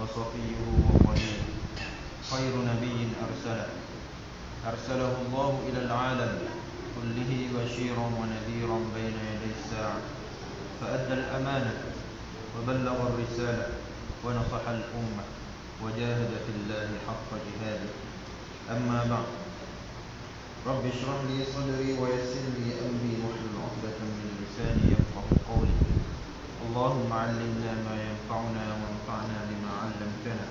وصفيه وخليله خير نبي أرسله الله إلى العالم كله بشيرا ونذيرا بين يدي الساعة فأدى الأمانة وبلغ الرسالة ونصح الأمة وجاهد في الله حق جهاده. أما بعد، رب اشرح لي صدري ويسر لي أمري واحلل عقدة من لساني يفقهوا قولي. اللهم علمنا ما ينفعنا وانفعنا بما علمتنا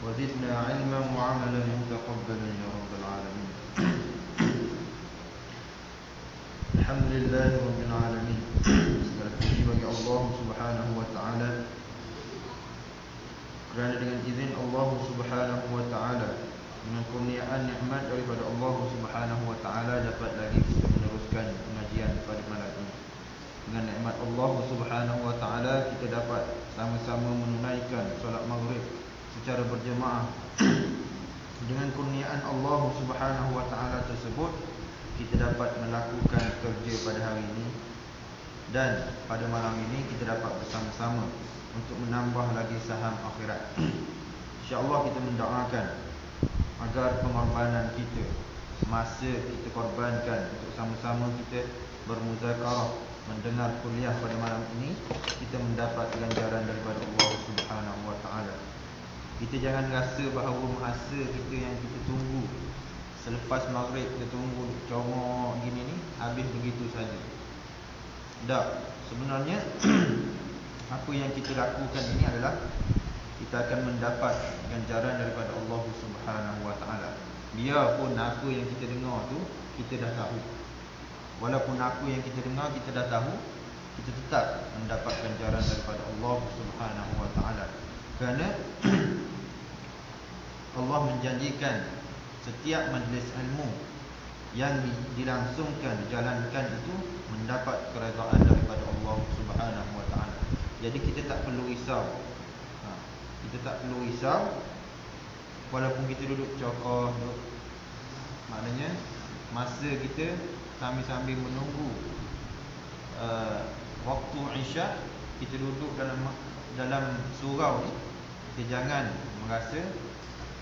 وزدنا علما وعملا متقبلا يا رب العالمين. Alhamdulillah rabbil alamin. Segala puji bagi Allah Subhanahu wa taala, kerana dengan izin Allah Subhanahu wa taala, dengan kurniaan nikmat daripada Allah Subhanahu wa taala, dapat lagi kita meneruskan pengajian pada malam ini. Dengan nikmat Allah Subhanahu wa taala, kita dapat sama-sama menunaikan solat maghrib secara berjemaah. Dengan kurniaan Allah Subhanahu wa taala tersebut, kita dapat melakukan kerja pada hari ini, dan pada malam ini kita dapat bersama-sama untuk menambah lagi saham akhirat. InsyaAllah kita mendoakan agar pengorbanan kita, masa kita korbankan untuk sama-sama kita bermuzakarah, mendengar kuliah pada malam ini, kita mendapat ganjaran daripada Allah Subhanahu wa taala. Kita jangan rasa bahawa masa kita yang kita tunggu selepas maghrib, kita tunggu comok gini ni, habis begitu saja. Tak, sebenarnya apa yang kita lakukan ini adalah kita akan mendapat ganjaran daripada Allah Subhanahu wa taala. Biarpun apa yang kita dengar tu kita dah tahu, walaupun apa yang kita dengar kita dah tahu, kita tetap mendapat ganjaran daripada Allah Subhanahu wa taala. Kerana Allah menjanjikan setiap majlis ilmu yang dilangsungkan, dijalankan itu mendapat keredaan daripada Allah Subhanahu wa taala. Jadi kita tak perlu risau. Kita tak perlu risau walaupun kita duduk cokoh, maknanya masa kita sambil menunggu waktu Isyak, kita duduk dalam surau ni, kita jangan merasa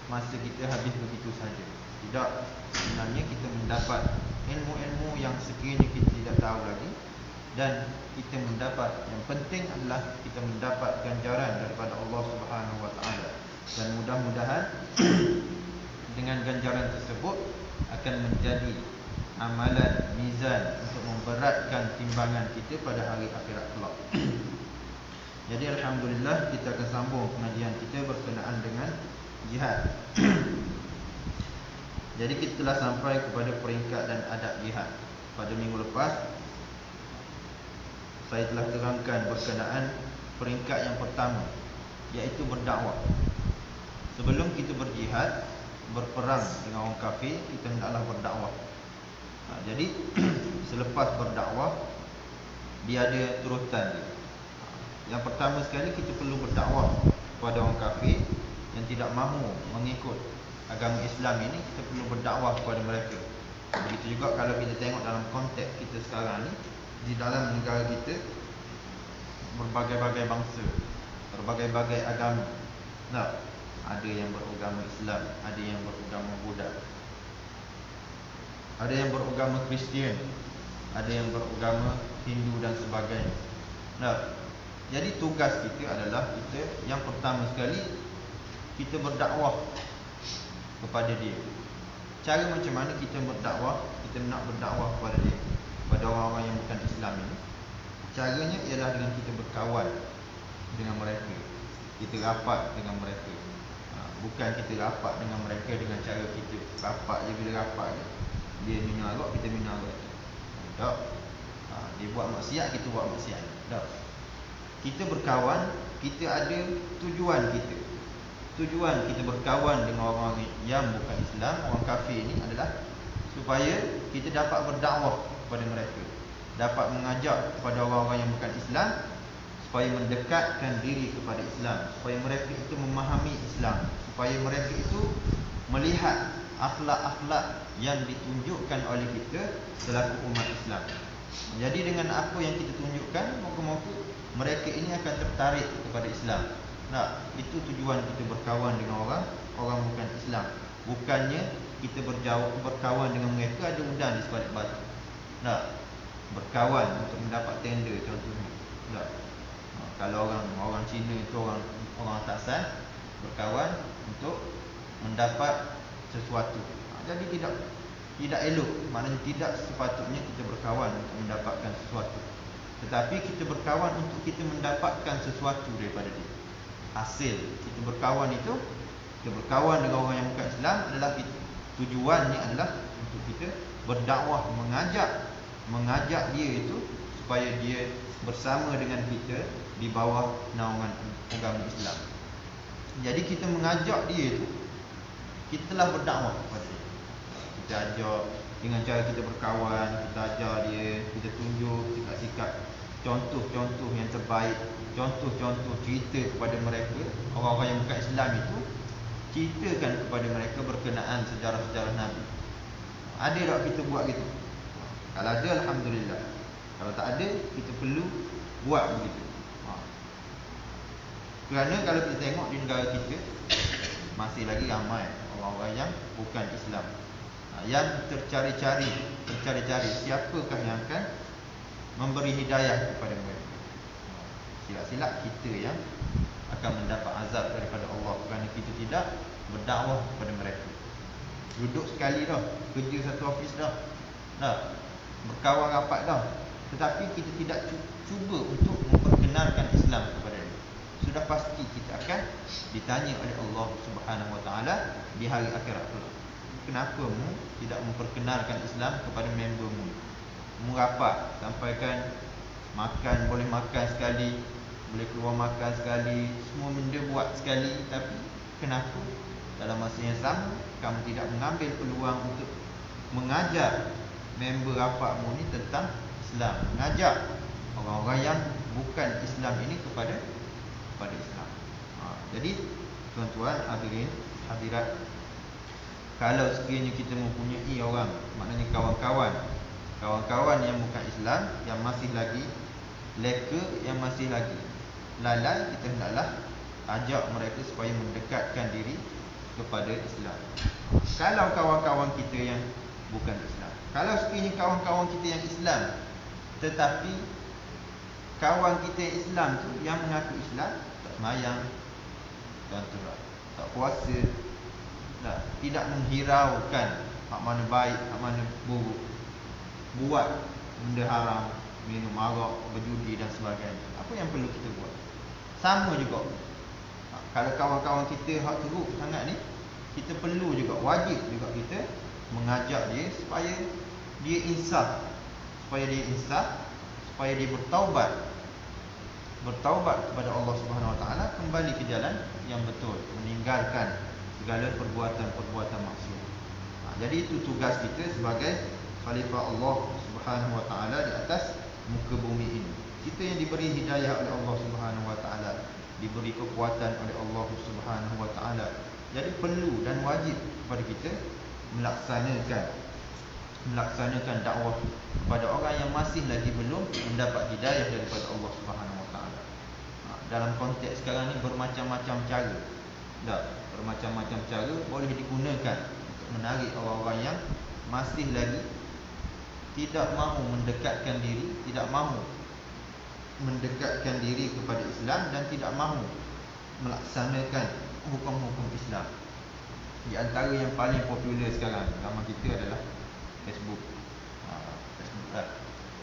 masa kita habis begitu saja. Tidak, sebenarnya kita mendapat ilmu-ilmu yang sekiranya kita tidak tahu lagi, dan kita mendapat, yang penting adalah kita mendapat ganjaran daripada Allah Subhanahu wa taala. Dan mudah-mudahan dengan ganjaran tersebut akan menjadi amalan mizan untuk memberatkan timbangan kita pada hari akhirat kelak. Jadi alhamdulillah, kita akan sambung pengajian kita berkenaan dengan jihad. Jadi kita telah sampai kepada peringkat dan adab jihad. Pada minggu lepas saya telah terangkan berkenaan peringkat yang pertama, iaitu berdakwah. Sebelum kita berjihad, berperang dengan orang kafir, kita hendaklah berdakwah. Jadi selepas berdakwah, dia ada turutan dia. Yang pertama sekali, kita perlu berdakwah kepada orang kafir yang tidak mahu mengikut agama Islam ini. Kita perlu berdakwah kepada mereka. Begitu juga kalau kita tengok dalam konteks kita sekarang ni, di dalam negara kita berbagai-bagai bangsa, berbagai-bagai agama. Nah, ada yang beragama Islam, ada yang beragama Buddha, ada yang beragama Kristian, ada yang beragama Hindu dan sebagainya. Nah, jadi tugas kita adalah kita yang pertama sekali, kita berdakwah kepada dia. Cara macam mana kita berdakwah? Kita nak berdakwah kepada dia, pada orang-orang yang bukan Islam ini. Caranya ialah dengan kita berkawan dengan mereka, kita rapat dengan mereka. Bukan kita rapat dengan mereka dengan cara kita rapat je, bila rapat je dia minarok, kita minarok. Tak. Dia buat maksiat, kita buat maksiat. Tak. Kita berkawan, kita ada tujuan kita. Tujuan kita berkawan dengan orang yang bukan Islam, orang kafir ini adalah supaya kita dapat berdakwah kepada mereka, dapat mengajak kepada orang-orang yang bukan Islam supaya mendekatkan diri kepada Islam, supaya mereka itu memahami Islam, supaya mereka itu melihat akhlak-akhlak yang ditunjukkan oleh kita selaku umat Islam. Jadi dengan apa yang kita tunjukkan, moga-moga mereka ini akan tertarik kepada Islam. Nah, itu tujuan kita berkawan dengan orang bukan Islam. Bukannya kita berkawan dengan mereka ada udang di sebalik batu. Nah, berkawan untuk mendapat tender contohnya. Nah, kalau orang Cina itu orang atasan berkawan untuk mendapat sesuatu. Jadi tidak elok, maknanya tidak sepatutnya kita berkawan untuk mendapatkan sesuatu. Tetapi kita berkawan untuk kita mendapatkan sesuatu daripada dia. Hasil kita berkawan itu, kita berkawan dengan orang yang bukan Islam adalah tujuannya adalah untuk kita berdakwah, mengajak dia itu supaya dia bersama dengan kita di bawah naungan agama Islam. Jadi kita mengajak dia itu, kita telah berdakwah kepada dia. Kita ajak dengan cara kita berkawan, kita ajar dia, kita tunjuk, kita sikap contoh-contoh yang terbaik, contoh-contoh cerita kepada mereka. Orang-orang yang bukan Islam itu, ceritakan kepada mereka berkenaan sejarah-sejarah Nabi. Ada tak kita buat gitu? Kalau ada, alhamdulillah. Kalau tak ada, kita perlu buat begitu. Kerana kalau kita tengok di negara kita, masih lagi ramai orang-orang yang bukan Islam, yang tercari-cari siapakah yang akan memberi hidayah kepada mereka. Silap-silap kita yang akan mendapat azab daripada Allah kerana kita tidak berdakwah kepada mereka. Duduk sekali dah, kerja satu office dah, berkawan rapat dah, tetapi kita tidak cuba untuk memperkenalkan Islam kepada dia. Sudah pasti kita akan ditanya oleh Allah Subhanahu Wa Taala di hari akhirat kelak. Kenapa mu tidak memperkenalkan Islam kepada membermu? Mu rapat, sampaikan makan, boleh makan sekali, boleh keluar makan sekali, semua benda buat sekali, tapi kenapa dalam masa yang sama kamu tidak mengambil peluang untuk mengajar member rapatmu ni tentang Islam, mengajak orang-orang yang bukan Islam ini kepada Islam. Jadi tuan-tuan, hadirin, hadirat, kalau sekiranya kita mempunyai orang, maknanya kawan-kawan yang bukan Islam, yang masih lagi leka, yang masih lagi lalai, kita hendaklah ajak mereka supaya mendekatkan diri kepada Islam. Kalau kawan-kawan kita yang bukan Islam, kalau sekiranya kawan-kawan kita yang Islam, tetapi kawan kita yang Islam tu yang mengaku Islam, tak semayang, tak puasa, tidak menghiraukan hak mana baik, hak mana buruk, buat benda haram, minum arak, berjudi dan sebagainya, apa yang perlu kita buat? Sama juga, kalau kawan-kawan kita hak teruk sangat ni, kita perlu juga, wajib juga kita mengajak dia supaya dia insaf, supaya dia bertaubat kepada Allah Subhanahu Wa Taala, kembali ke jalan yang betul, meninggalkan segala perbuatan maksiat. Jadi itu tugas kita sebagai khalifah Allah Subhanahu Wa Taala di atas muka bumi ini. Kita yang diberi hidayah oleh Allah Subhanahu Wa Taala, diberi kekuatan oleh Allah Subhanahu Wa Taala. Jadi perlu dan wajib kepada kita melaksanakan dakwah kepada orang yang masih lagi belum mendapat hidayah daripada Allah Subhanahu Wa Taala. Dalam konteks sekarang ni bermacam-macam cara. Bermacam-macam cara boleh digunakan untuk menarik orang-orang yang masih lagi tidak mahu mendekatkan diri kepada Islam dan tidak mahu melaksanakan hukum-hukum Islam. Di antara yang paling popular sekarang zaman kita adalah Facebook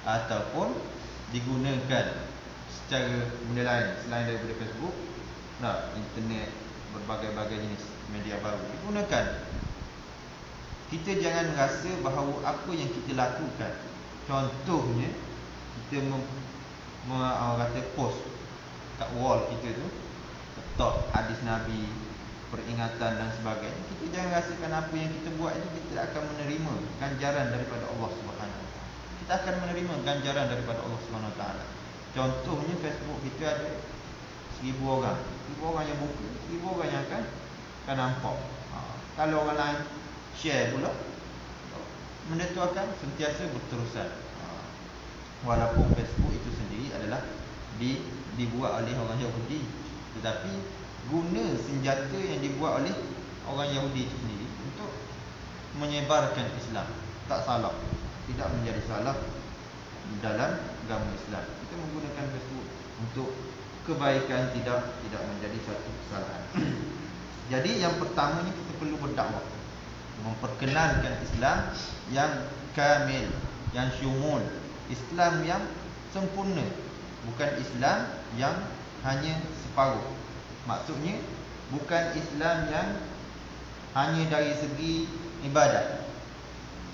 ataupun digunakan secara benda lain selain daripada Facebook, internet, berbagai-bagai jenis media baru digunakan. Kita jangan rasa bahawa apa yang kita lakukan, contohnya kita kata post kat wall kita tu, letak hadis Nabi, peringatan dan sebagainya, kita jangan rasakan apa yang kita buat itu kita akan menerima ganjaran daripada Allah Subhanahu Wa Taala. Kita akan menerima ganjaran daripada Allah Subhanahu Wa Taala. Contohnya Facebook kita ada 1000 orang yang buka, 1000 orang yang akan nampak. Kalau orang lain share pula, benda tu akan sentiasa berterusan. Walaupun Facebook itu sendiri adalah dibuat oleh orang Yahudi, tetapi guna senjata yang dibuat oleh orang Yahudi itu sendiri untuk menyebarkan Islam. Tak salah, tidak menjadi salah dalam agama Islam. Kita menggunakan Facebook untuk kebaikan, tidak menjadi satu kesalahan. Jadi yang pertamanya kita perlu berdakwah, memperkenalkan Islam yang kamil, yang syumul, Islam yang sempurna, bukan Islam yang hanya separuh. Maksudnya bukan Islam yang hanya dari segi ibadat,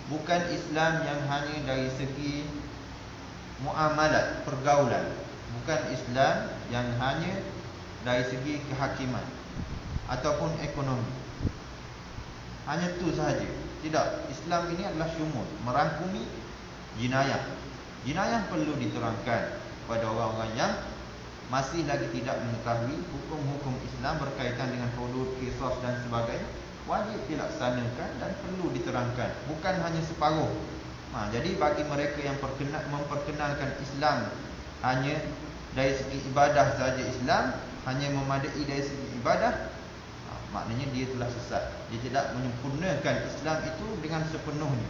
bukan Islam yang hanya dari segi muamalat, pergaulan, bukan Islam yang hanya dari segi kehakiman ataupun ekonomi. Hanya itu sahaja. Tidak, Islam ini adalah syumul, merangkumi jinayah. Jinayah perlu diterangkan kepada orang-orang yang masih lagi tidak mengetahui hukum-hukum Islam berkaitan dengan hudud, qisas dan sebagainya. Wajib dilaksanakan dan perlu diterangkan, bukan hanya separuh. Jadi bagi mereka yang memperkenalkan Islam hanya dari segi ibadah saja, Islam hanya memadai dari segi ibadah, maknanya dia telah sesat. Dia tidak menyempurnakan Islam itu dengan sepenuhnya.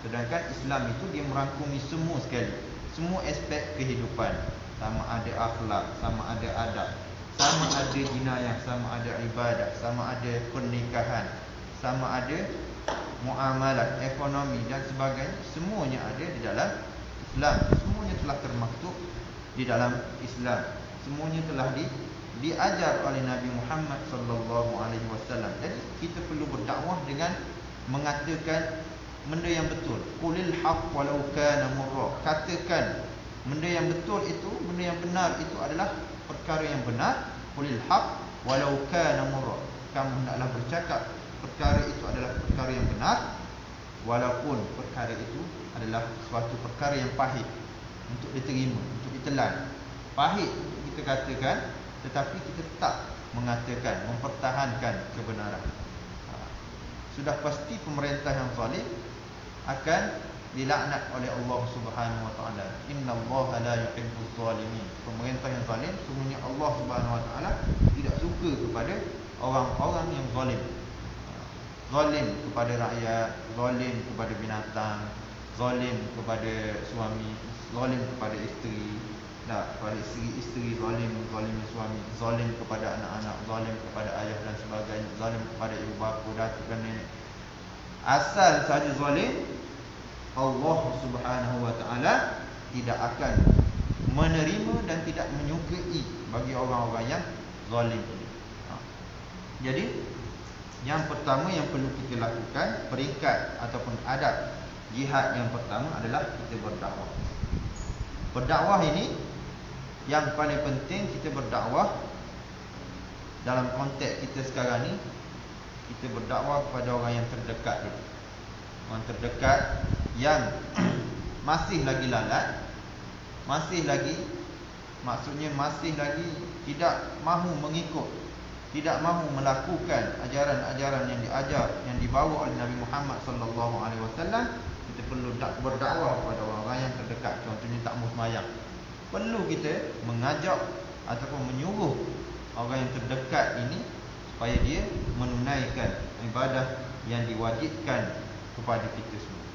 Sedangkan Islam itu dia merangkumi semua sekali, semua aspek kehidupan, sama ada akhlak, sama ada adab, sama ada jinayah, sama ada ibadah, sama ada pernikahan, sama ada muamalat, ekonomi dan sebagainya. Semuanya ada di dalam Islam. Semuanya telah termaktub di dalam Islam. Semuanya telah diajar oleh Nabi Muhammad sallallahu alaihi wasallam. Jadi kita perlu berdakwah dengan mengatakan benda yang betul. Qulil haqq walau kana murra. Katakan benda yang betul itu, benda yang benar itu adalah perkara yang benar. Qulil haqq walau kana murra. Kamu hendaklah bercakap perkara itu adalah perkara yang benar, walaupun perkara itu adalah suatu perkara yang pahit untuk diterima, untuk ditelan. Pahit untuk kita katakan, tetapi kita tak mengatakan, mempertahankan kebenaran. Sudah pasti pemerintah yang zalim akan dilaknat oleh Allah Subhanahu wa taala. Innallaha la yuhibbuz zalimin. Pemerintah yang zalim, sungguhnya Allah Subhanahu wa taala tidak suka kepada orang-orang yang zalim. Zalim kepada rakyat, zalim kepada binatang, zalim kepada suami, zalim kepada isteri, kepada isteri zalim suami, zalim kepada anak-anak, zalim kepada ayah dan sebagainya, zalim kepada ibu bapa, datuk dan nenek. Asal saja zalim, Allah Subhanahu wa taala tidak akan menerima dan tidak menyukai bagi orang-orang yang zalim. Jadi yang pertama yang perlu kita lakukan, peringkat ataupun adab jihad yang pertama adalah kita berdakwah. Berdakwah ini yang paling penting, kita berdakwah dalam konteks kita sekarang ni, kita berdakwah kepada orang yang terdekat dulu. Orang terdekat yang masih lagi lalat, masih lagi, maksudnya masih lagi tidak mahu mengikut, tidak mahu melakukan ajaran-ajaran yang diajar, yang dibawa oleh Nabi Muhammad sallallahu alaihi wasallam. Kita perlu berdakwah kepada orang-orang yang terdekat. Contohnya tak mau sembahyang, perlu kita mengajak ataupun menyuruh orang yang terdekat ini supaya dia menunaikan ibadah yang diwajibkan kepada kita semua.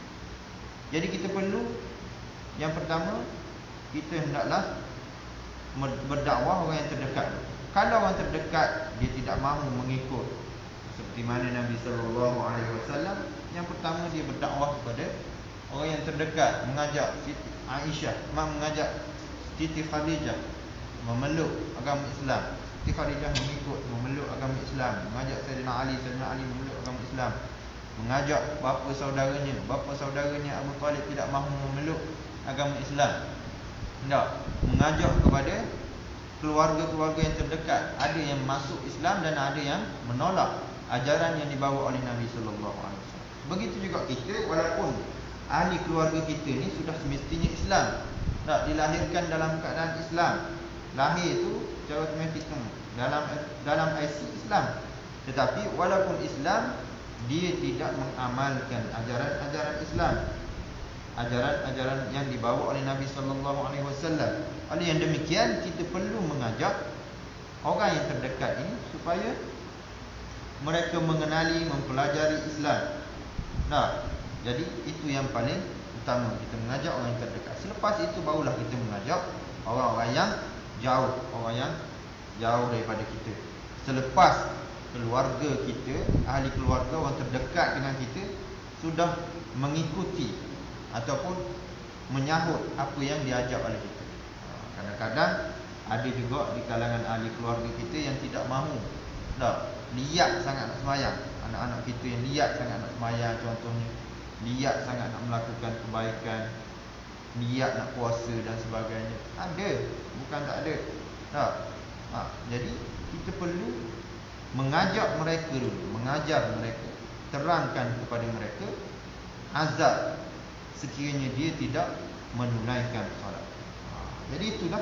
Jadi kita perlu, yang pertama, kita hendaklah berdakwah orang yang terdekat. Kalau orang terdekat dia tidak mahu mengikut seperti mana Nabi sallallahu alaihi wasallam, yang pertama dia berdakwah kepada orang yang terdekat, mengajak Siti Aisyah, mengajak Siti Khadijah memeluk agama Islam. Siti Khadijah mengikut, memeluk agama Islam. Mengajak Sayyidina Ali memeluk agama Islam. Mengajak bapa saudaranya Abu Talib tidak mahu memeluk agama Islam. Tak, mengajak kepada keluarga-keluarga yang terdekat. Ada yang masuk Islam dan ada yang menolak ajaran yang dibawa oleh Nabi sallallahu alaihi wasallam. Begitu juga kita, walaupun ahli keluarga kita ni sudah semestinya Islam, tak dilahirkan dalam keadaan Islam, lahir itu secara otomatik dalam IC Islam, tetapi walaupun Islam, dia tidak mengamalkan ajaran-ajaran Islam, ajaran-ajaran yang dibawa oleh Nabi sallallahu alaihi wasallam. Oleh yang demikian, kita perlu mengajak orang yang terdekat ini supaya mereka mengenali, mempelajari Islam. Nah, jadi itu yang paling utama, kita mengajak orang yang terdekat. Selepas itu barulah kita mengajak orang-orang yang jauh, orang yang jauh daripada kita. Selepas keluarga kita, ahli keluarga, orang terdekat dengan kita sudah mengikuti ataupun menyahut apa yang diajak oleh kita. Kadang-kadang ada juga di kalangan ahli keluarga kita yang tidak mahu, liat sangat nak sembahyang. Anak-anak kita yang liat sangat nak sembahyang contohnya, liat sangat nak melakukan kebaikan, liat nak puasa dan sebagainya. Ada, bukan tak ada. Jadi kita perlu mengajak mereka dulu, mengajar mereka, terangkan kepada mereka azab sekiranya dia tidak menunaikan solat. Jadi itulah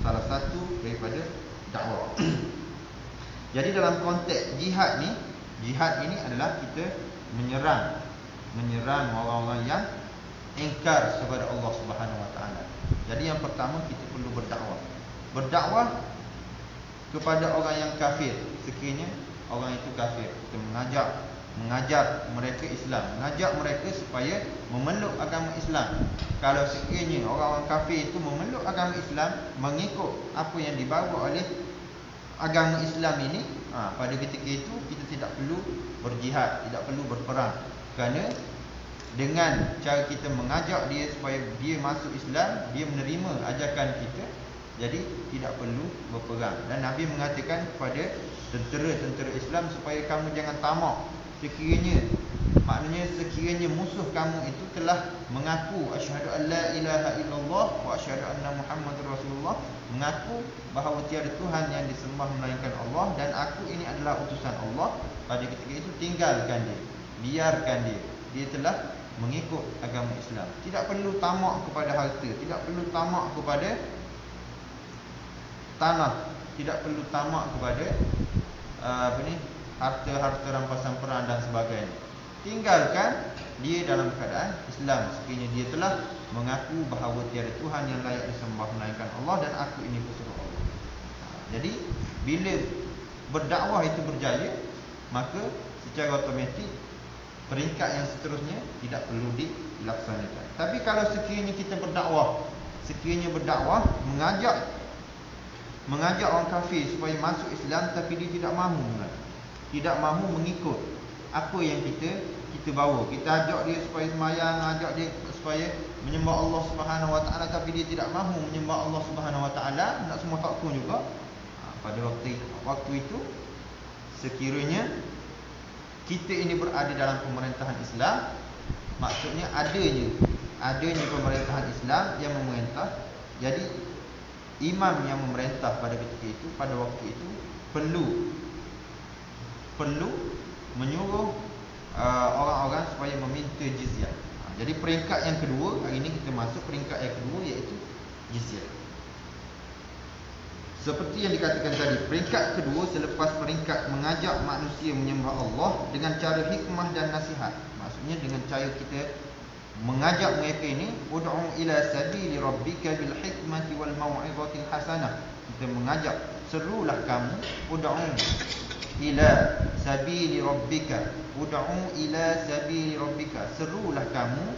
salah satu daripada dakwah. Jadi dalam konteks jihad ini adalah kita menyerang orang-orang yang ingkar kepada Allah Subhanahu Wa Taala. Jadi yang pertama kita perlu berdakwah kepada orang yang kafir. Sekiranya orang itu kafir, kita mengajar mereka Islam, mengajak mereka supaya memeluk agama Islam. Kalau sekiranya orang-orang kafir itu memeluk agama Islam, mengikut apa yang dibawa oleh agama Islam ini, pada ketika itu kita tidak perlu berjihad, tidak perlu berperang. Kerana dengan cara kita mengajak dia supaya dia masuk Islam, dia menerima ajakan kita, jadi tidak perlu berperang. Dan Nabi mengatakan kepada tentera-tentera Islam supaya kamu jangan tamak. Sekiranya musuh kamu itu telah mengaku asyhadu an la ilaha illallah wa asyhadu anna Muhammadar Rasulullah, mengaku bahawa tiada Tuhan yang disembah melainkan Allah dan aku ini adalah utusan Allah, pada ketika itu tinggalkan dia, biarkan dia telah mengikut agama Islam. Tidak perlu tamak kepada harta, tidak perlu tamak kepada tanah, tidak perlu tamak kepada harta-harta rampasan perang dan sebagainya. Tinggalkan dia dalam keadaan Islam, sekiranya dia telah mengaku bahawa tiada Tuhan yang layak disembah melainkan Allah dan aku ini pesuruh Allah. Jadi bila berdakwah itu berjaya, maka secara automatik peringkat yang seterusnya tidak perlu dilaksanakan. Tapi kalau sekiranya kita berdakwah, mengajak orang kafir supaya masuk Islam, tapi dia tidak mahu mengikut apa yang kita bawa. Kita ajak dia supaya sembahyang, ajak dia supaya menyembah Allah Subhanahu Wa Taala, tapi dia tidak mahu menyembah Allah Subhanahu Wa Taala, nak semua takut juga. Pada waktu itu, sekiranya kita ini berada dalam pemerintahan Islam, maksudnya adanya pemerintahan Islam yang memerintah. Jadi imam yang memerintah pada ketika itu, pada waktu itu perlu menyuruh orang-orang supaya meminta jizyah. Jadi peringkat yang kedua, hari ini kita masuk peringkat yang kedua, iaitu jizyah. Seperti yang dikatakan tadi, peringkat kedua selepas peringkat mengajak manusia menyembah Allah dengan cara hikmah dan nasihat. Maksudnya dengan cara kita mengajak mereka ini, ud'u ila sabili rabbika bil hikmati wal mau'izatil hasanah. Kita mengajak, serulah kamu, ud'u ila sabili rabbika, ud'u ila sabili rabbika, serulah kamu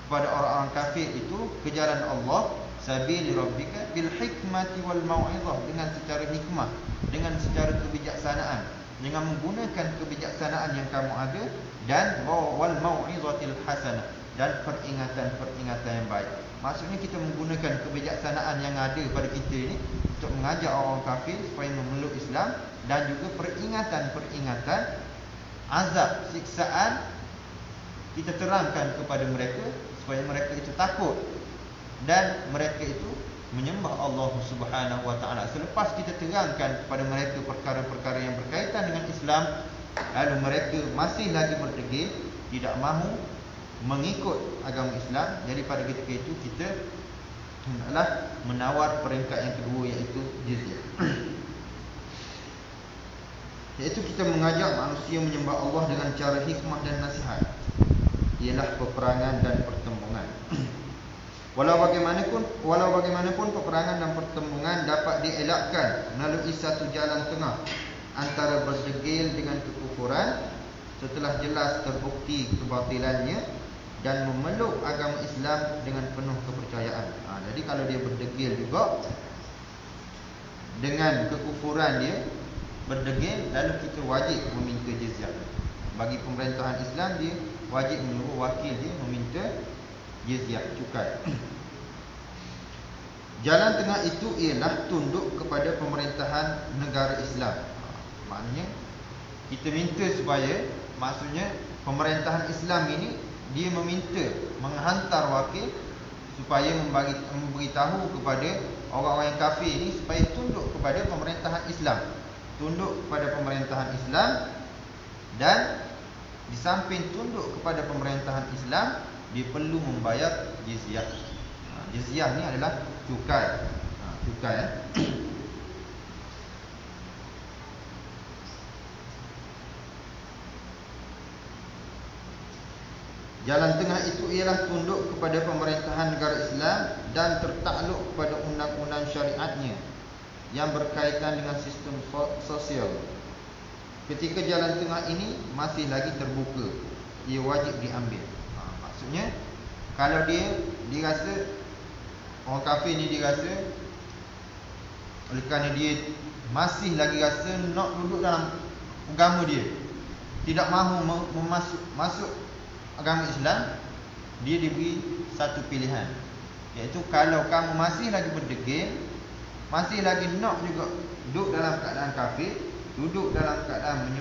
kepada orang-orang kafir itu ke jalan Allah, sabili rabbika bil hikmati wal mau'izah, dengan secara hikmah, dengan secara kebijaksanaan, dengan menggunakan kebijaksanaan yang kamu ada, dan wal mau'izatil hasanah, dan peringatan-peringatan yang baik. Maksudnya kita menggunakan kebijaksanaan yang ada pada kita ini untuk mengajak orang kafir supaya memeluk Islam, dan juga peringatan-peringatan azab, siksaan kita terangkan kepada mereka supaya mereka itu takut dan mereka itu menyembah Allah Subhanahu Wa Taala. Selepas kita terangkan kepada mereka perkara-perkara yang berkaitan dengan Islam, lalu mereka masih lagi berdegil, tidak mahu mengikut agama Islam, jadi pada ketika itu kita hendaklah menawar peringkat yang kedua, iaitu jizyah. Iaitu kita mengajak manusia menyembah Allah dengan cara hikmah dan nasihat, ialah peperangan dan pertembungan. Walau bagaimanapun peperangan dan pertembungan dapat dielakkan melalui satu jalan tengah antara berdegil dengan kekufuran setelah jelas terbukti kebatilannya dan memeluk agama Islam dengan penuh kepercayaan. Jadi kalau dia berdegil juga dengan kekufuran dia, berdegil, lalu kita wajib meminta jizyah. Bagi pemerintahan Islam, dia wajib menyuruh wakil dia meminta jizyah, cukai. Jalan tengah itu ialah tunduk kepada pemerintahan negara Islam. Maknanya kita minta supaya, maksudnya pemerintahan Islam ini dia meminta, menghantar wakil supaya memberitahu kepada orang-orang yang kafir ini supaya tunduk kepada pemerintahan Islam. Tunduk kepada pemerintahan Islam, dan di samping tunduk kepada pemerintahan Islam, dia perlu membayar jizyah. Jizyah ni adalah cukai. Cukai. Jalan tengah itu ialah tunduk kepada pemerintahan negara Islam dan tertakluk kepada undang-undang syariatnya yang berkaitan dengan sistem sosial. Ketika jalan tengah ini masih lagi terbuka, ia wajib diambil. Maksudnya kalau dia dirasa, orang kafir ni dirasa, oleh kerana dia masih lagi rasa nak duduk dalam agama dia, tidak mahu masuk agama Islam, dia diberi satu pilihan, iaitu kalau kamu masih lagi berdegil, masih lagi nak juga duduk dalam keadaan kafir, duduk dalam keadaan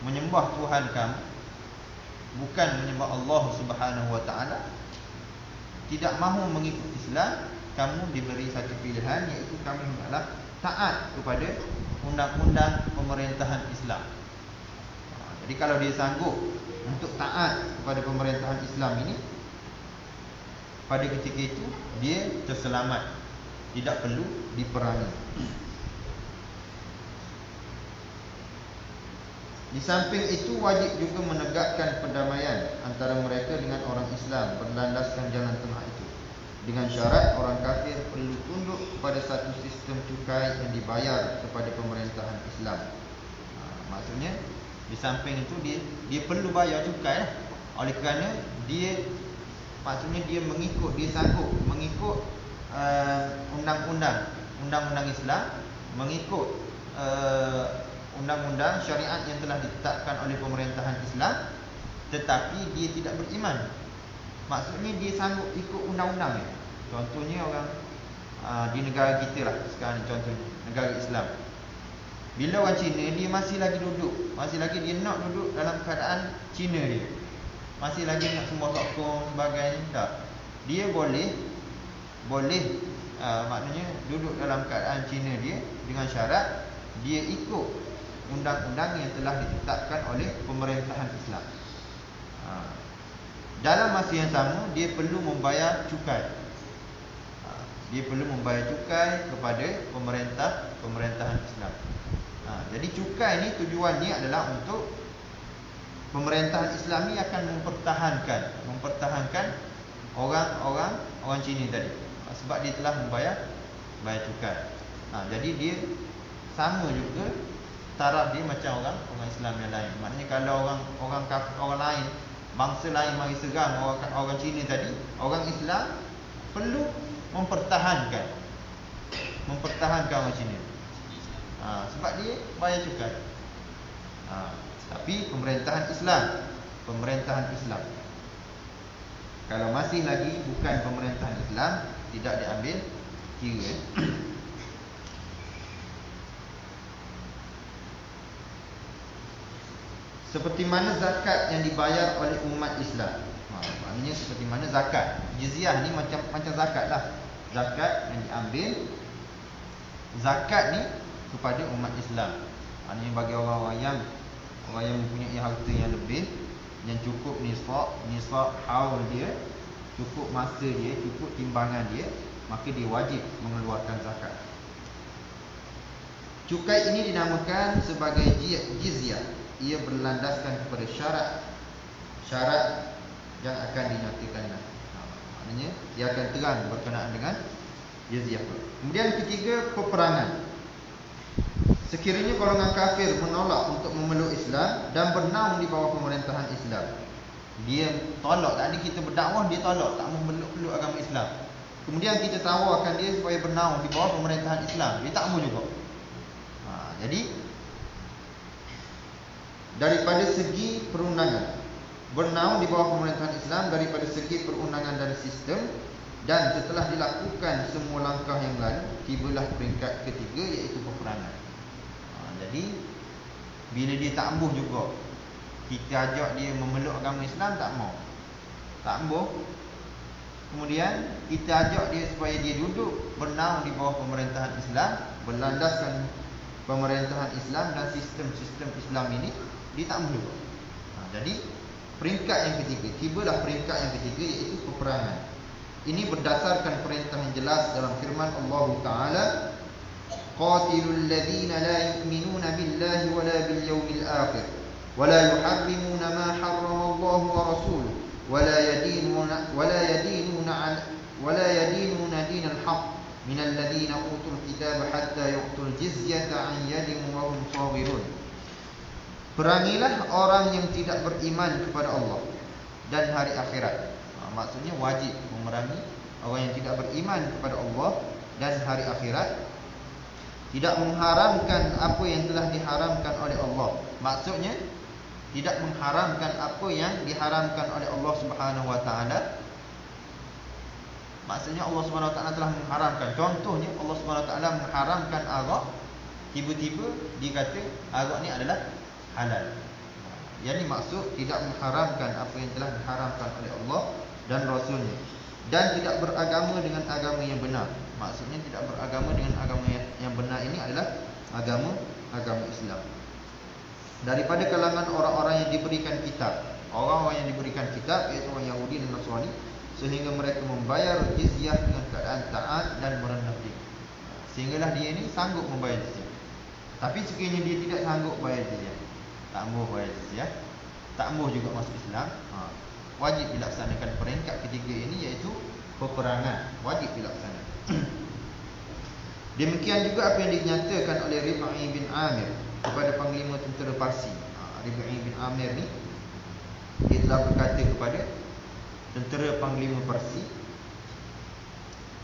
menyembah Tuhan kamu, bukan menyembah Allah Subhanahu wa taala, tidak mahu mengikut Islam, kamu diberi satu pilihan, iaitu kamu adalah taat kepada undang-undang pemerintahan Islam. Jadi kalau dia sanggup untuk taat kepada pemerintahan Islam ini, pada ketika itu dia terselamat, tidak perlu diperangi. Di samping itu wajib juga menegakkan perdamaian antara mereka dengan orang Islam berlandaskan jalan tengah itu, dengan syarat orang kafir perlu tunduk kepada satu sistem cukai yang dibayar kepada pemerintahan Islam. Maksudnya di samping itu dia perlu bayar cukai lah. Oleh kerana dia, maksudnya dia sanggup mengikut undang-undang Islam, mengikut undang-undang syariat yang telah ditetapkan oleh pemerintahan Islam, tetapi dia tidak beriman. Maksudnya dia sanggup ikut undang-undang ni. Contohnya orang di negara kita lah sekarang ni, contohnya negara Islam. Bila orang Cina dia masih lagi dia nak duduk dalam keadaan Cina dia, masih lagi nak sembah sokong sebagainya, tak. Dia boleh maknanya duduk dalam keadaan Cina dia dengan syarat dia ikut undang-undang yang telah ditetapkan oleh pemerintahan Islam. Dalam masa yang sama dia perlu membayar cukai. Dia perlu membayar cukai kepada pemerintahan Islam. Jadi cukai ni tujuannya adalah untuk pemerintahan Islam ni akan mempertahankan orang Cina tadi, sebab dia telah membayar cukai. Jadi dia sama juga taraf dia macam orang Islam yang lain. Maknanya kalau orang lain, bangsa lain mari serang orang Cina tadi, orang Islam perlu mempertahankan orang Cina. Sebab dia bayar cukai. Tapi pemerintahan Islam kalau masih lagi bukan pemerintahan Islam, tidak diambil kira. Seperti mana zakat yang dibayar oleh umat Islam. Maknanya seperti mana zakat. Jizyah ni macam zakat lah. Zakat yang diambil, zakat ni kepada umat Islam. Maknanya bagi orang yang mempunyai harta yang lebih, yang cukup nisab haul dia, cukup masa dia, cukup timbangan dia, maka dia wajib mengeluarkan zakat. Cukai ini dinamakan sebagai jizyah. Ia berlandaskan kepada syarat yang akan dinyatakan nanti. Maknanya dia akan terang berkenaan dengan jizyah. Kemudian ketiga, peperangan. Sekiranya golongan kafir menolak untuk memeluk Islam dan bernaung di bawah pemerintahan Islam, dia tolak, tadi kita berdakwah, dia tolak, tak mau meluk agama Islam. Kemudian kita tawarkan dia supaya bernaung di bawah pemerintahan Islam, dia tak mau juga. Jadi daripada segi perundangan, bernaung di bawah pemerintahan Islam daripada segi perundangan dan sistem, dan setelah dilakukan semua langkah yang lalu, tibalah peringkat ketiga, iaitu peperangan. Jadi bila dia tak ambuh juga, kita ajak dia memeluk agama Islam, tak mau. Kemudian kita ajak dia supaya dia duduk bernaung di bawah pemerintahan Islam, berlandaskan pemerintahan Islam dan sistem-sistem Islam ini, dia tak ambuh juga. Jadi peringkat yang ketiga, tibalah peringkat yang ketiga, iaitu peperangan. Ini berdasarkan perintah yang jelas dalam firman Allah Ta'ala, qatilul ladhina la yu'minuna billahi wala bil yawmil akhir wala yuharrimuna ma harrama Allah wa rasuluhu wala yadinuna dinal haqq minal ladhina utul kitaba hatta yu'tul jizyata an yadin wa hum saghirun. Perangilah orang yang tidak beriman kepada Allah dan hari akhirat. Maksudnya wajib memerangi orang yang tidak beriman kepada Allah dan hari akhirat, tidak mengharamkan apa yang telah diharamkan oleh Allah. Maksudnya tidak mengharamkan apa yang diharamkan oleh Allah Subhanahu wa taala. Maksudnya Allah Subhanahu wa taala telah mengharamkan. Contohnya Allah Subhanahu wa taala mengharamkan arak, tiba-tiba dikata arak ni adalah halal. Yang ini maksud tidak mengharamkan apa yang telah diharamkan oleh Allah dan Rasulnya, dan tidak beragama dengan agama yang benar. Maksudnya tidak beragama dengan agama yang benar ini adalah agama Islam. Daripada kalangan orang-orang yang diberikan kitab, orang-orang yang diberikan kitab iaitu orang Yahudi dan Nasrani, sehingga mereka membayar jizyah dengan keadaan taat dan merendah diri. Sehinggalah dia ini sanggup membayar jizyah. Tapi sekiranya dia tidak sanggup bayar jizyah, tak mahu bayar jizyah, tak mahu juga masuk Islam, wajib dilaksanakan peringkat ketiga ini, iaitu peperangan. Wajib dilaksanakan. Demikian juga apa yang dinyatakan oleh Rib'i bin Amir kepada panglima tentera Parsi. Rib'i bin Amir ni, dia telah berkata kepada tentera panglima Parsi,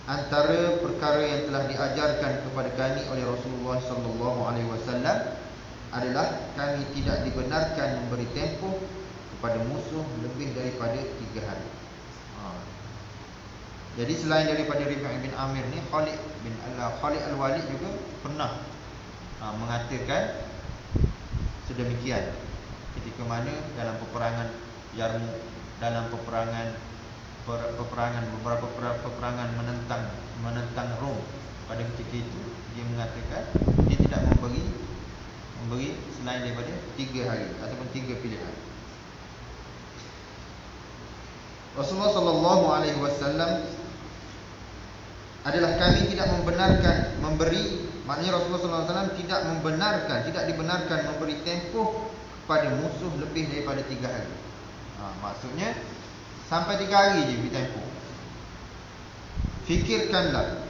antara perkara yang telah diajarkan kepada kami oleh Rasulullah SAW adalah kami tidak dibenarkan memberi tempoh kepada musuh lebih daripada 3 hari. Jadi selain daripada Rib'i bin Amir ni, Khalid Al-Walid juga pernah mengatakan sedemikian ketika mana dalam peperangan Yarmouk, dalam peperangan beberapa peperangan menentang Rom, pada ketika itu dia mengatakan dia tidak memberi selain daripada 3 hari ataupun 3 pilihan. Rasulullah SAW adalah kami tidak membenarkan memberi, maknanya Rasulullah SAW tidak dibenarkan memberi tempoh kepada musuh lebih daripada 3 hari. Maksudnya sampai 3 hari je beri tempoh. Fikirkanlah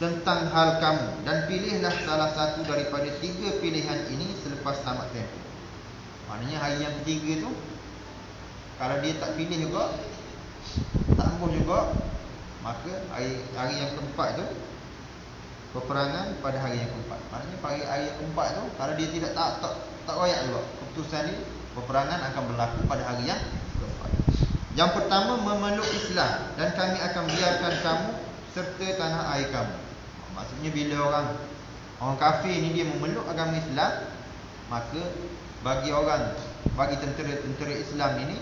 tentang hal kamu dan pilihlah salah satu daripada 3 pilihan ini selepas tamat tempoh. Maknanya hari yang ketiga tu, kalau dia tak pilih juga, tak ambuh juga, maka hari yang keempat tu peperangan pada hari yang keempat. Maknanya pada hari yang keempat tu, kalau dia tidak tak royak juga keputusan ni, peperangan akan berlaku pada hari yang keempat. Yang pertama, memeluk Islam dan kami akan biarkan kamu serta tanah air kamu. Maksudnya bila orang kafir ni dia memeluk agama Islam, maka bagi tentera Islam ini,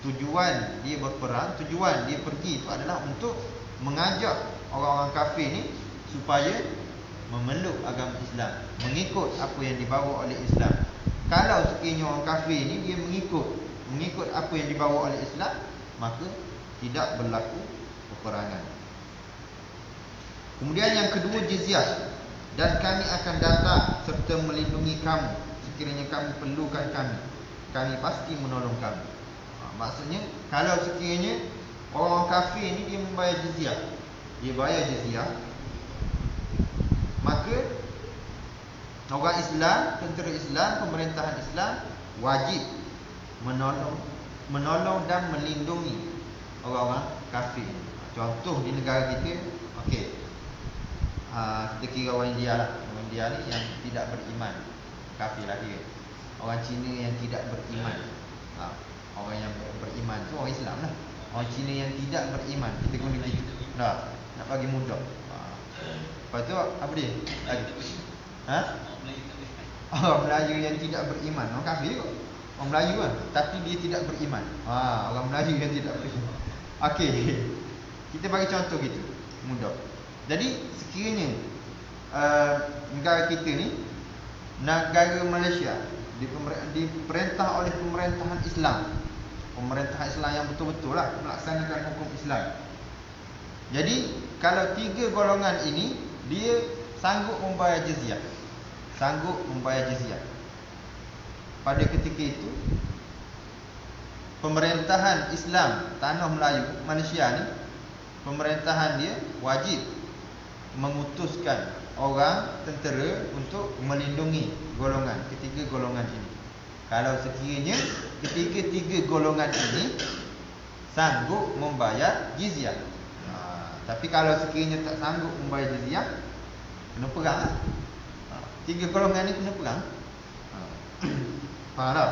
tujuan dia berperang, tujuan dia pergi itu adalah untuk mengajak orang-orang kafir ni supaya memeluk agama Islam, mengikut apa yang dibawa oleh Islam. Kalau sekiranya orang kafir ni dia mengikut apa yang dibawa oleh Islam, maka tidak berlaku peperangan. Kemudian yang kedua, jizyah, dan kami akan datang serta melindungi kamu sekiranya kamu perlukan kami pasti menolong kamu. Maksudnya kalau sekiranya Orang kafir ni dia membayar jizyah. Dia bayar jizyah. Maka orang Islam, tentera Islam, pemerintahan Islam wajib menolong dan melindungi orang-orang kafir. Contoh di negara kita, okey. Kita kira orang India lah. Orang India ni yang tidak beriman, kafir lah dia. Orang Cina yang tidak beriman. Orang yang beriman tu orang Islam lah. Orang Cina yang tidak beriman, kita guna begitu. Nak bagi mudah. Lepas tu apa dia? Orang Melayu yang tidak beriman, orang kafir kot. Orang Melayu kan, tapi dia tidak beriman. Orang Melayu yang tidak beriman. Okey. Kita bagi contoh gitu, mudah. Jadi sekiranya negara kita ni, negara Malaysia diperintah oleh pemerintahan Islam. Pemerintahan Islam yang betul-betul lah melaksanakan hukum Islam. Jadi kalau 3 golongan ini dia sanggup membayar jizyah. Pada ketika itu pemerintahan Islam Tanah Melayu Malaysia ni, pemerintahan dia wajib mengutuskan orang tentera untuk melindungi ketiga golongan ini. Kalau sekiranya ketiga-tiga golongan ini sanggup membayar jizyah. Tapi kalau sekiranya tak sanggup membayar jizyah, kena perang lah. 3 golongan ni kena perang. Faham tak?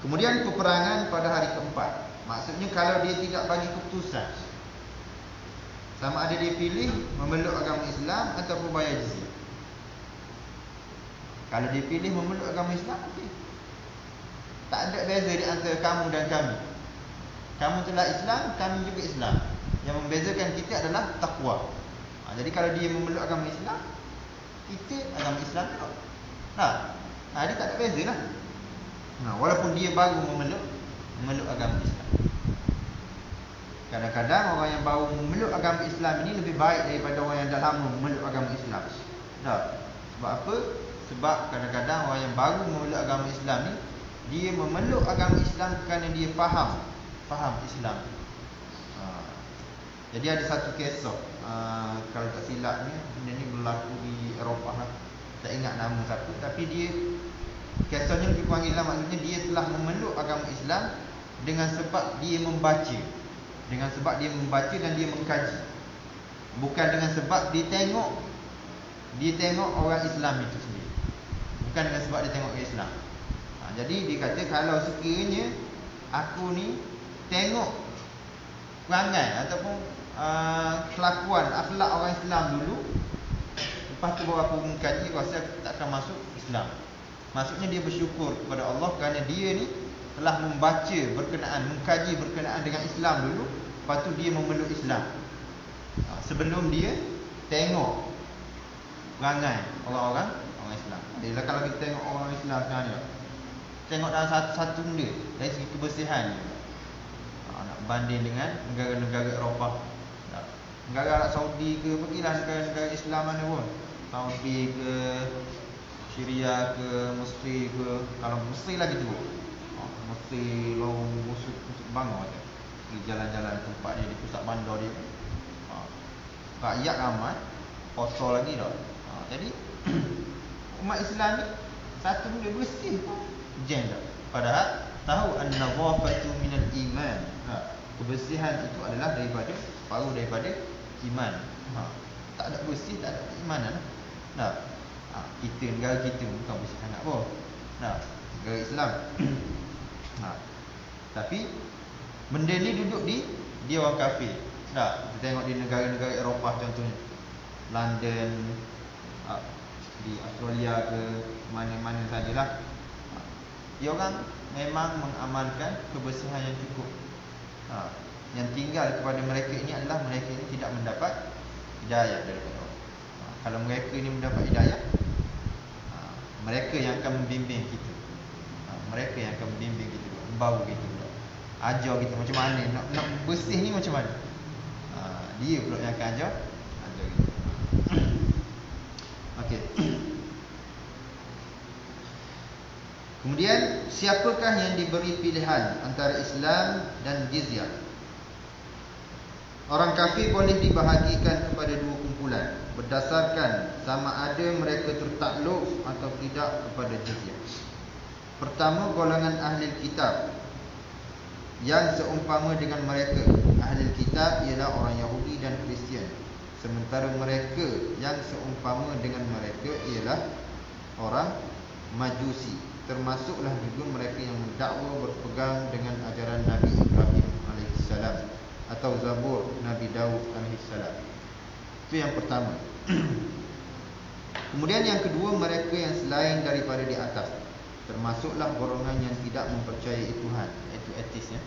Kemudian peperangan pada hari keempat. Maksudnya kalau dia tidak bagi keputusan, sama ada dia pilih memeluk agama Islam ataupun bayar jizyah. Kalau dia pilih memeluk agama Islam, okey. Tak ada beza di antara kamu dan kami. Kamu telah Islam, kami juga Islam. Yang membezakan kita adalah takwa. Jadi kalau dia memeluk agama Islam, kita agama Islam juga. Dia tak ada beza lah. Walaupun dia baru memeluk agama Islam. Kadang-kadang orang yang baru memeluk agama Islam ini lebih baik daripada orang yang dah lama memeluk agama Islam. Sebab apa? Sebab kadang-kadang orang yang baru memeluk agama Islam ni, dia memeluk agama Islam kerana dia faham Islam. Jadi ada satu kisah, kalau tak silap ni, benda ni berlaku di Eropah lah. Tak ingat nama siapa, tapi dia kisahnya lebih kurang lah. Maksudnya dia telah memeluk agama Islam dengan sebab dia membaca. Dengan sebab dia membaca dan dia mengkaji. Bukan dengan sebab dia tengok orang Islam itu sendiri. Bukan dengan sebab dia tengok orang Islam. Jadi dia kata kalau sekiranya aku ni tengok perangai ataupun kelakuan akhlak orang Islam dulu, lepas tu baru aku mengkaji, rasa aku tak akan masuk Islam. Maksudnya dia bersyukur kepada Allah kerana dia ni telah membaca berkenaan, mengkaji berkenaan dengan Islam dulu, lepas tu dia memeluk Islam. Sebelum dia tengok perangai orang Islam. Jadi kalau kita tengok orang Islam sekarang ni, tengok dalam satu benda dari segi kebersihan ni, nak banding dengan negara-negara Eropah, negara Arab Saudi ke, pergilah negara-negara Islam mana pun, Saudi ke, Syria ke, Mesir ke. Kalau Mesir lagi teruk, Mesir lorong musuh bangor je, di jalan-jalan tempat dia, di pusat bandar dia, rakyat ramai, kotor lagi dah. Jadi umat Islam ni satu benda bersih pun jam dah. Padahal tahu an-nadhafatu minal iman. Kebersihan itu adalah separuh daripada iman. Tak ada bersih, tak ada keimanan. Kita negara kita bukan bersih sangat pun. Negara Islam. Tapi benda ni duduk di dia orang kafir. Kita tengok di negara-negara Eropah contohnya, London, di Australia ke, mana-mana sajalah, dia orang memang mengamalkan kebersihan yang cukup. Yang tinggal kepada mereka ini adalah mereka ini tidak mendapat hidayah daripada Allah. Kalau mereka ini mendapat hidayah, mereka yang akan membimbing kita. Mereka yang akan membimbing kita, membawa kita, ajar kita macam mana nak bersih ni macam mana. Dia pula yang akan ajar kita. Okey. Kemudian siapakah yang diberi pilihan antara Islam dan jizyah? Orang kafir boleh dibahagikan kepada dua kumpulan berdasarkan sama ada mereka tertakluk atau tidak kepada jizyah. Pertama, golongan ahli kitab yang seumpama dengan mereka. Ahli kitab ialah orang Yahudi dan Kristian. Sementara mereka yang seumpama dengan mereka ialah orang Majusi. Termasuklah juga mereka yang mendakwa berpegang dengan ajaran Nabi Ibrahim alaihissalam atau Zabur Nabi Daud alaihissalam. Itu yang pertama. Kemudian yang kedua, mereka yang selain daripada di atas. Termasuklah golongan yang tidak mempercayai Tuhan, iaitu ateis ya.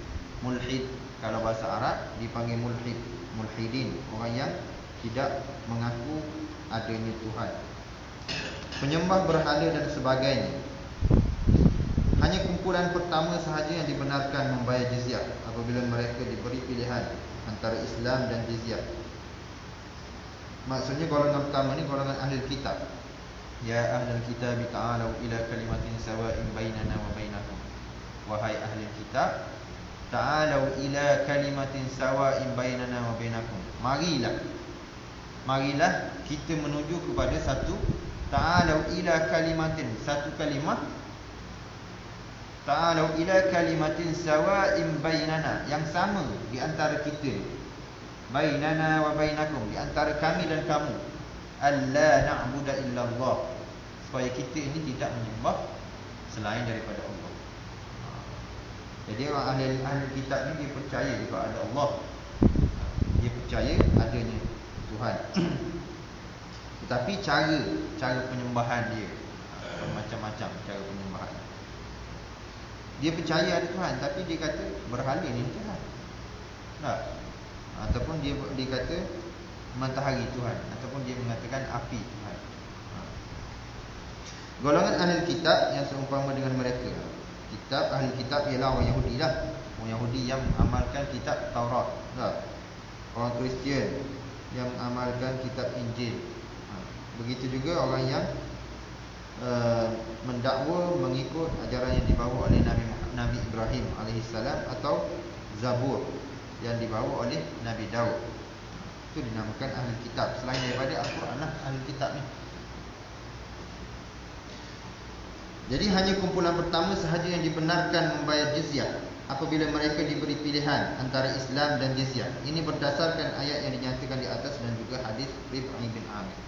Mulhid, kalau bahasa Arab dipanggil mulhid, mulhidin, orang yang tidak mengaku adanya Tuhan. Penyembah berhala dan sebagainya. Hanya kumpulan pertama sahaja yang dibenarkan membayar jizyah apabila mereka diberi pilihan antara Islam dan jizyah. Maksudnya golongan pertama ni golongan ahli kitab. Ya ahlul kitab ta'alu ila kalimatin sawa'in bainana wa bainakum. Wahai ahli kitab, ta'alu ila kalimatin sawa'in bainana wa bainakum. Marilah kita menuju kepada satu, ta'alu ila kalimatin, satu kalimah. Ta'alu ila kalimatin sawa'in bainana, yang sama di antara kita. Bainana wa bainakum, di antara kami dan kamu. Alla na'budu illallah, supaya kita ini tidak menyembah selain daripada Allah. Jadi orang ahli kitab ni dia percaya juga ada Allah. Dia percaya adanya Tuhan. Tetapi cara penyembahan dia macam-macam cara penyembahan. Dia percaya ada Tuhan, tapi dia kata berhala ni Tuhan. Tak? Ataupun dia kata matahari Tuhan, ataupun dia mengatakan api Tuhan. Golongan ahli kitab yang seumpama dengan mereka. Kitab ahli kitab ialah orang Yahudi lah. Orang Yahudi yang mengamalkan kitab Taurat. Tak? Orang Kristian yang mengamalkan kitab Injil. Begitu juga orang yang mendakwa mengikut ajaran yang dibawa oleh Nabi Ibrahim alaihissalam atau Zabur yang dibawa oleh Nabi Daud. Itu dinamakan ahli kitab. Selain daripada Al-Quran lah ahli kitab ni. Jadi hanya kumpulan pertama sahaja yang dibenarkan membayar jizyah apabila mereka diberi pilihan antara Islam dan jizyah. Ini berdasarkan ayat yang dinyatakan di atas dan juga hadis Rib'i bin Amir.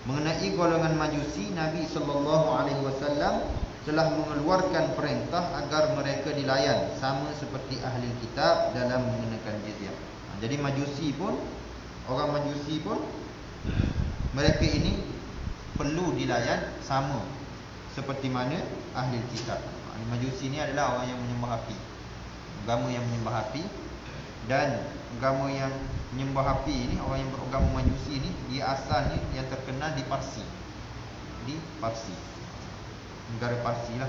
Mengenai golongan Majusi, Nabi SAW telah mengeluarkan perintah agar mereka dilayan sama seperti ahli kitab dalam mengenakan jizyah. Jadi Majusi pun, orang Majusi pun, mereka ini perlu dilayan sama seperti mana ahli kitab. Majusi ni adalah orang yang menyembah api, agama yang menyembah api. Dan agama yang menyembah api ini, orang yang beragama Majusi ni, dia asalnya yang terkenal di Parsi. Di Parsi, negara Parsi lah.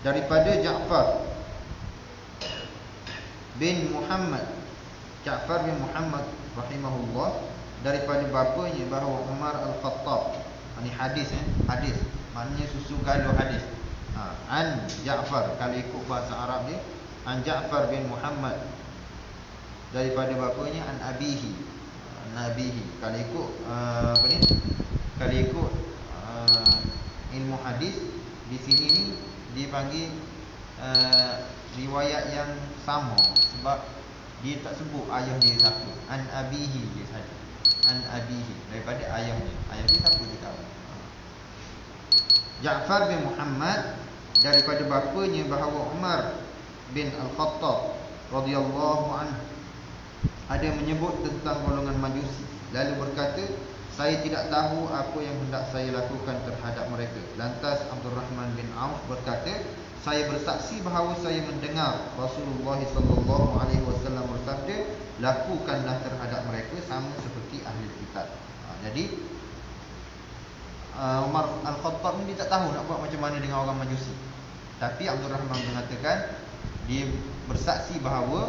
Daripada Ja'far bin Muhammad, Ja'far bin Muhammad rahimahullah, daripada bapanya bahawa Umar Al-Khattab. Ini hadis hadis, maknanya susu galuh hadis. An Ja'far, kalau ikut bahasa Arab dia, An Ja'far bin Muhammad, daripada bapanya an abihi. Nabihi. Kalau ikut apa ni? Kalau ikut ilmu hadis di sini ni dipanggil riwayat yang sama sebab dia tak sebut ayah dia siapa. An abihi dia saja. An abihi, daripada ayahnya. Ayah dia siapa dia tahu. Ja'far bin Muhammad, daripada bapanya bahawa Umar bin Al-Khattab radhiyallahu anhu ada menyebut tentang golongan Majusi, lalu berkata, saya tidak tahu apa yang hendak saya lakukan terhadap mereka. Lantas Abdul Rahman bin Auf berkata, saya bersaksi bahawa saya mendengar Rasulullah SAW bersabda, lakukanlah terhadap mereka sama seperti ahli kitab. Jadi Umar Al-Khattab ni dia tak tahu nak buat macam mana dengan orang Majusi. Tapi Abdul Rahman mengatakan, dia bersaksi bahawa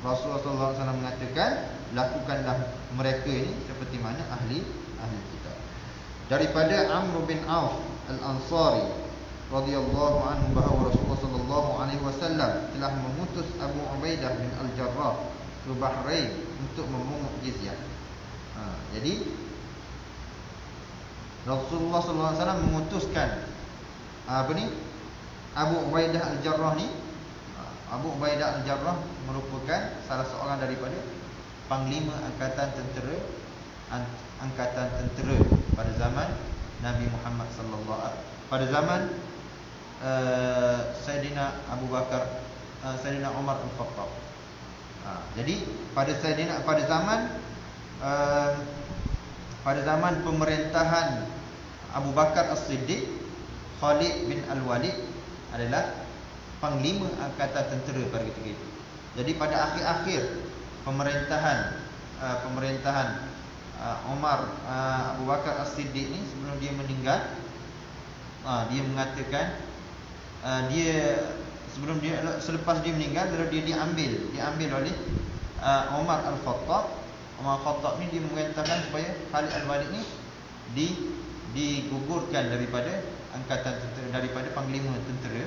Rasulullah SAW mengatakan, lakukanlah mereka ini seperti mana ahli kitab. Daripada Amr bin Auf Al-Ansari radhiyallahu anhu bahawa Rasulullah sallallahu alaihi wasallam telah mengutus Abu Ubaidah bin Al-Jarrah ke Bahrain untuk memungut jizyah. Jadi Rasulullah sallallahu alaihi wasallam mengutuskan Abu Ubaidah Al-Jarrah ni. Abu Ubaidah Al-Jarrah merupakan salah seorang daripada panglima angkatan tentera pada zaman Nabi Muhammad sallallahu alaihi wasallam, pada zaman Sayyidina Abu Bakar, Sayyidina Umar Al-Khattab. Jadi pada zaman pemerintahan Abu Bakar As-Siddiq, Khalid bin Al-Walid adalah panglima angkatan tentera pada ketika itu. Jadi pada akhir-akhir pemerintahan Umar Abu Bakar As-Siddiq ni, sebelum dia meninggal, dia mengatakan selepas dia meninggal, lalu dia diambil oleh Umar Al-Khattab. Umar Al-Khattab ni dia memerintahkan supaya Khalid Al-Walid ni digugurkan daripada angkatan tentera, daripada panglima tentera,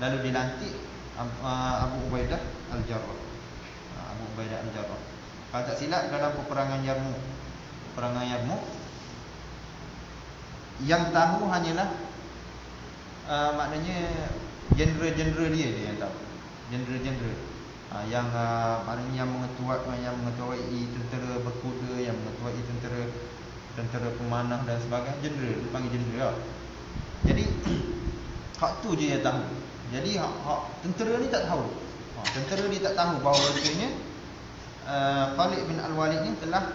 lalu dilantik Abu Ubaidah Al-Jarrah. Abu Ubaidah Al-Jarrah, kalau tak silap, dalam peperangan Yarmouk, yang tahu hanyalah maknanya jeneral-jeneral dia yang tahu. Jeneral-jeneral maknanya yang mengetuai tentera berkuda, yang mengetuai tentera pemanah dan sebagainya, jeneral, dipanggil jeneral. Jadi hak tu je dia tahu. Jadi hak tentera ni tak tahu. Tentera ni tak tahu bahawa rasanya Khalid bin Al-Walid ni telah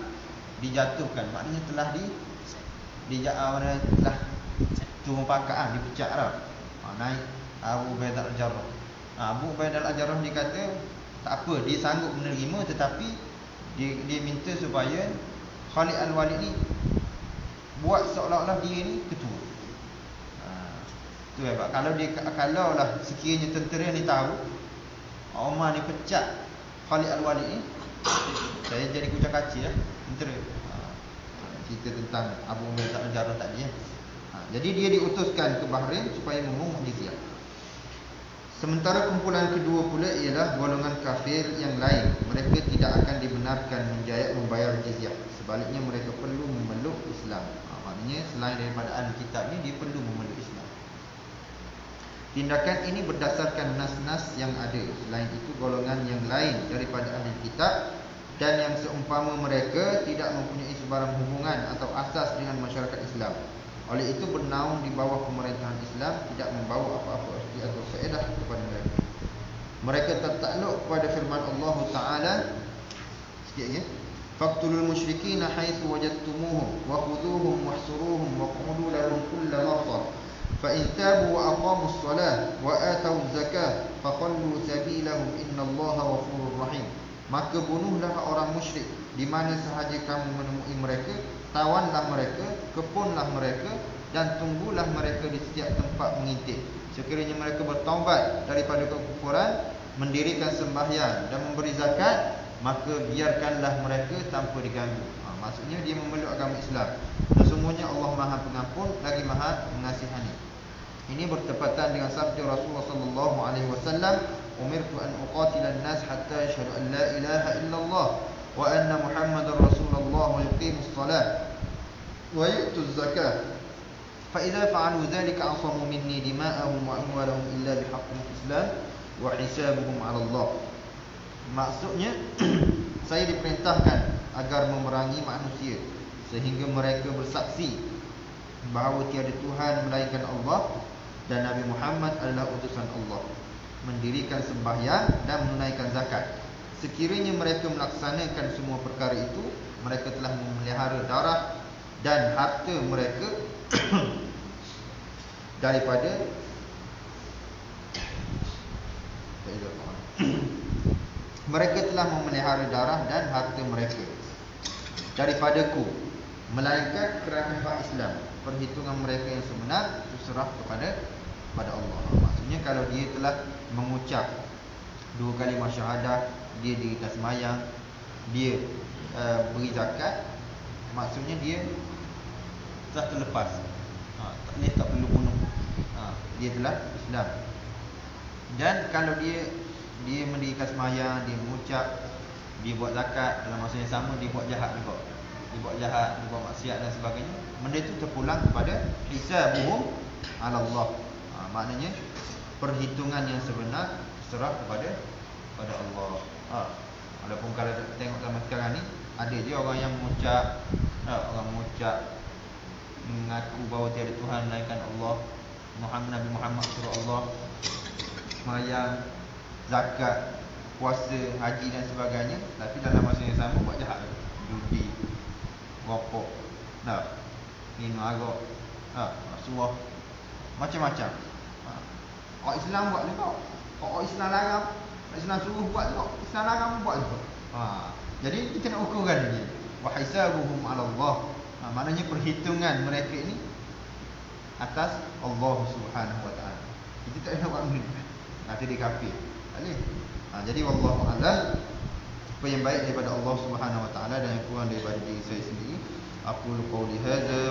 dijatuhkan, maknanya telah telah turun pangkat, dipecat dah. Naik Abu Ubaidah Al-Jarrah. Abu Ubaidah Al-Jarrah dia kata tak apa, dia sanggup menerima, tetapi dia minta supaya Khalid Al-Walid ni buat seolah-olah dia ni ketua. Tu hebat. Kalau lah sekiranya tentera ni tahu Umar ni pecat Khalid Al-Walid ni, saya jadi kucak kacir lah tentera. Cerita tentang Abu Ubaidah Al-Jarrah tadi. Jadi dia diutuskan ke Bahrain supaya memungut jizyah. Sementara kumpulan kedua pula ialah golongan kafir yang lain. Mereka tidak akan dibenarkan membayar jizyah. Sebaliknya mereka perlu memeluk Islam. Maknanya selain daripada ahli kitab ni, dia perlu memeluk Islam. Tindakan ini berdasarkan nas-nas yang ada. Selain itu, golongan yang lain daripada ahli kitab dan yang seumpama mereka tidak mempunyai sebarang hubungan atau asas dengan masyarakat Islam, oleh itu bernaung di bawah pemerintahan Islam, tidak membawa apa-apa arti atau faedah kepada mereka. Mereka tertakluk kepada firman Allah Ta'ala, sikit lagi, faqtulul musyrikina haitsu wajadtumuhum wa khudhuhum wahsuruhum wa qulu lahum kulla marsad fa in tabu wa aqamus salah wa atawuz zakah fa khallu sabilahum innallaha ghafurur rahim. Maka bunuhlah orang musyrik di mana sahaja kamu menemui mereka, tawanlah mereka, kepunlah mereka, dan tunggulah mereka di setiap tempat mengintip. Sekiranya mereka bertaubat daripada kekufuran, mendirikan sembahyang dan memberi zakat, maka biarkanlah mereka tanpa diganggu. Maksudnya dia memeluk agama Islam. Sesungguhnya Allah Maha Pengampun lagi Maha Mengasihani. Ini bertepatan dengan sabda Rasulullah sallallahu alaihi wasallam, umirtu an uqatila an-nas hatta yashhadu an la ilaha illallah wa anna Muhammadar Rasulullah wa yuqimus salah wa yu'tuz zakah fa idza fa'alu dhalika 'asamu minni dima'ahum wa amwalahum illa bihaqqil Islam wa hisabuhum 'ala Allah. Maksudnya saya diperintahkan agar memerangi manusia sehingga mereka bersaksi bahawa tiada Tuhan melainkan Allah dan Nabi Muhammad adalah utusan Allah, mendirikan sembahyang dan menunaikan zakat. Sekiranya mereka melaksanakan semua perkara itu, mereka telah memelihara darah dan harta mereka daripada mereka telah memelihara darah dan harta mereka daripadaku, melainkan kerana hak Islam. Perhitungan mereka yang sebenar terserah kepada Allah. Maksudnya kalau dia telah mengucap 2 kalimah syahadah, dia dirikan sembahyang, dia beri zakat, maksudnya dia telah terlepas. Tak perlu bunuh Dia telah Islam. Dan kalau dia mendirikan sembahyang, dia mengucap, dia buat zakat, dalam masa yang sama dia buat jahat juga. Dia buat jahat, dia buat maksiat dan sebagainya. Benda itu terpulang kepada hisabuhum 'ala Allah. Maknanya perhitungan yang sebenar serah kepada Allah. Walaupun kalau tengok zaman sekarang ni, ada je orang yang mengucap, mengaku bahawa tiada Tuhan melainkan Allah, Nabi Muhammad surah Allah, sembahyang, zakat, puasa, haji dan sebagainya, tapi dalam masa yang sama buat jahat, judi, rokok, minum arak, rasuah, macam-macam. Orang Islam buat juga, orang Islam larang, orang Islam suruh buat juga, Islam larang buat juga. Jadi kita nak ukurkan dia. Wa hisabuhum 'ala Allah. Maknanya perhitungan mereka ini atas Allah Subhanahu wa taala. Kita tak nak buat benda. Nanti dia kafir. Tak boleh. Jadi wallahu a'lam. Apa yang baik daripada Allah Subhanahu wa taala dan yang kurang daripada diri saya sendiri. Aqulu qawli hadza